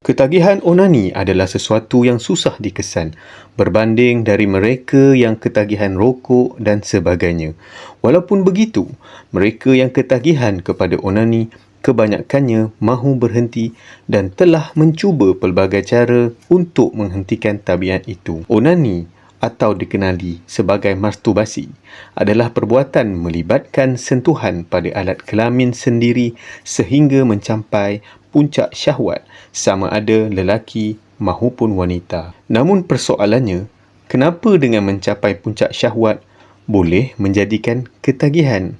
Ketagihan onani adalah sesuatu yang susah dikesan berbanding dari mereka yang ketagihan rokok dan sebagainya. Walaupun begitu, mereka yang ketagihan kepada onani kebanyakannya mahu berhenti dan telah mencuba pelbagai cara untuk menghentikan tabiat itu. Onani atau dikenali sebagai masturbasi adalah perbuatan melibatkan sentuhan pada alat kelamin sendiri sehingga mencapai puncak syahwat sama ada lelaki mahupun wanita. Namun persoalannya, kenapa dengan mencapai puncak syahwat boleh menjadikan ketagihan?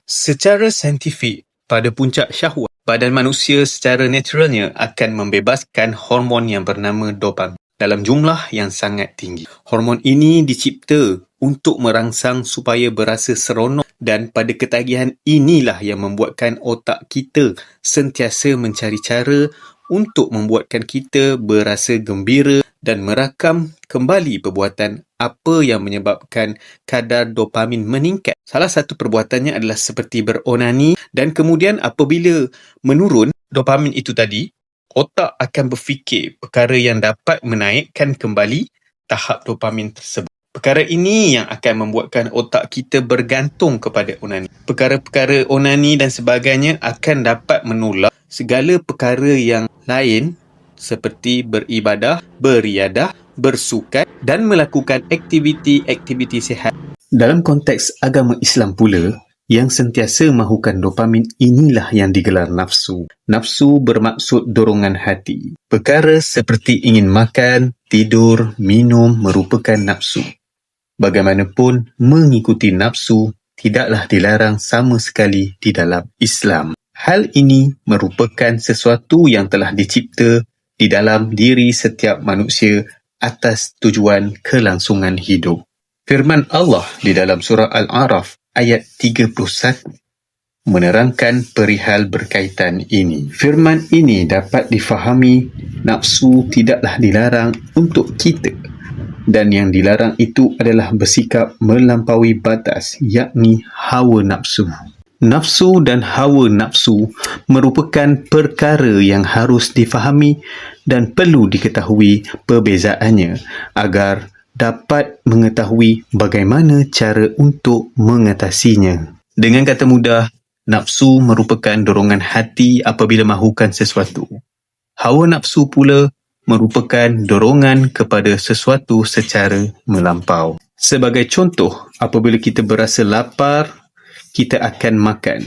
Secara saintifik, pada puncak syahwat, badan manusia secara naturalnya akan membebaskan hormon yang bernama dopamin dalam jumlah yang sangat tinggi. Hormon ini dicipta untuk merangsang supaya berasa seronok dan pada ketagihan inilah yang membuatkan otak kita sentiasa mencari cara untuk membuatkan kita berasa gembira dan merakam kembali perbuatan apa yang menyebabkan kadar dopamin meningkat. Salah satu perbuatannya adalah seperti beronani dan kemudian apabila menurun dopamin itu tadi, otak akan berfikir perkara yang dapat menaikkan kembali tahap dopamin tersebut. Perkara ini yang akan membuatkan otak kita bergantung kepada onani. Perkara-perkara onani dan sebagainya akan dapat menolak segala perkara yang lain seperti beribadah, beriadah, bersukan dan melakukan aktiviti-aktiviti sihat. Dalam konteks agama Islam pula, yang sentiasa mahukan dopamin inilah yang digelar nafsu. Nafsu bermaksud dorongan hati. Perkara seperti ingin makan, tidur, minum merupakan nafsu. Bagaimanapun, mengikuti nafsu tidaklah dilarang sama sekali di dalam Islam. Hal ini merupakan sesuatu yang telah dicipta di dalam diri setiap manusia atas tujuan kelangsungan hidup. Firman Allah di dalam surah Al-A'raf ayat 31 menerangkan perihal berkaitan ini. Firman ini dapat difahami nafsu tidaklah dilarang untuk kita dan yang dilarang itu adalah bersikap melampaui batas, yakni hawa nafsu. Nafsu dan hawa nafsu merupakan perkara yang harus difahami dan perlu diketahui perbezaannya agar dapat mengetahui bagaimana cara untuk mengatasinya. Dengan kata mudah, nafsu merupakan dorongan hati apabila mahukan sesuatu. Hawa nafsu pula merupakan dorongan kepada sesuatu secara melampau. Sebagai contoh, apabila kita berasa lapar, kita akan makan.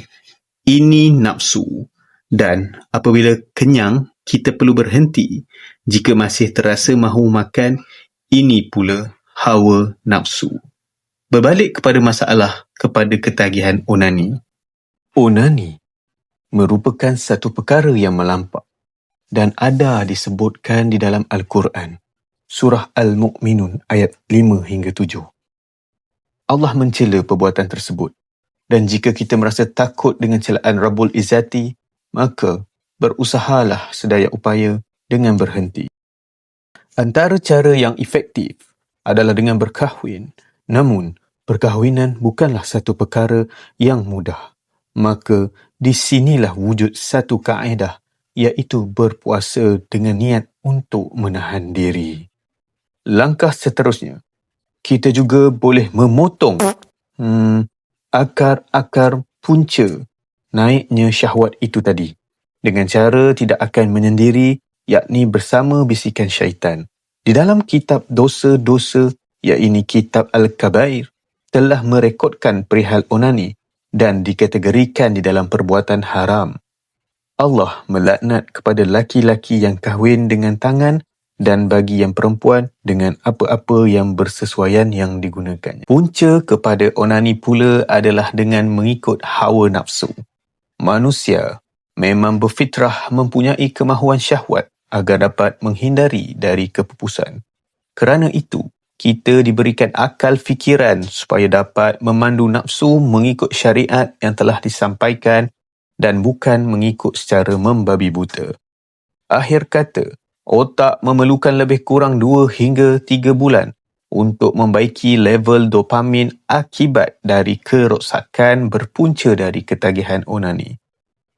Ini nafsu. Dan apabila kenyang, kita perlu berhenti. Jika masih terasa mahu makan, ini pula hawa nafsu. Berbalik kepada masalah kepada ketagihan onani. Onani merupakan satu perkara yang melampau dan ada disebutkan di dalam Al-Quran, surah Al-Mu'minun ayat 5 hingga 7. Allah mencela perbuatan tersebut dan jika kita merasa takut dengan celaan Rabbul Izzati, maka berusahalah sedaya upaya dengan berhenti. Antara cara yang efektif adalah dengan berkahwin, namun perkahwinan bukanlah satu perkara yang mudah. Maka di sinilah wujud satu kaedah, iaitu berpuasa dengan niat untuk menahan diri. Langkah seterusnya, kita juga boleh memotong akar-akar punca naiknya syahwat itu tadi dengan cara tidak akan menyendiri, yakni bersama bisikan syaitan. Di dalam kitab dosa-dosa, iaitu kitab Al-Kabair, telah merekodkan perihal onani dan dikategorikan di dalam perbuatan haram. Allah melaknat kepada laki-laki yang kahwin dengan tangan dan bagi yang perempuan dengan apa-apa yang bersesuaian yang digunakannya. Punca kepada onani pula adalah dengan mengikut hawa nafsu. Manusia memang berfitrah mempunyai kemahuan syahwat agar dapat menghindari dari kepupusan. Kerana itu, kita diberikan akal fikiran supaya dapat memandu nafsu mengikut syariat yang telah disampaikan dan bukan mengikut secara membabi buta. Akhir kata, otak memerlukan lebih kurang 2 hingga 3 bulan untuk membaiki level dopamin akibat dari kerosakan berpunca dari ketagihan onani.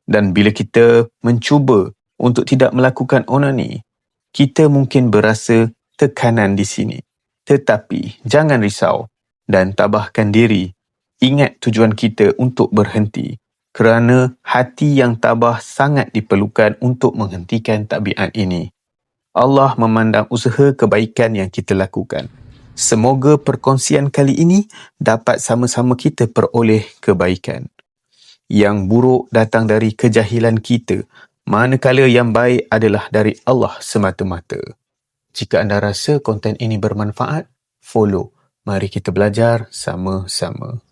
Dan bila kita mencuba untuk tidak melakukan onani, kita mungkin berasa tekanan di sini. Tetapi jangan risau dan tabahkan diri. Ingat tujuan kita untuk berhenti, kerana hati yang tabah sangat diperlukan untuk menghentikan tabiat ini. Allah memandang usaha kebaikan yang kita lakukan. Semoga perkongsian kali ini dapat sama-sama kita peroleh kebaikan. Yang buruk datang dari kejahilan kita, manakala yang baik adalah dari Allah semata-mata. Jika anda rasa konten ini bermanfaat, follow. Mari kita belajar sama-sama.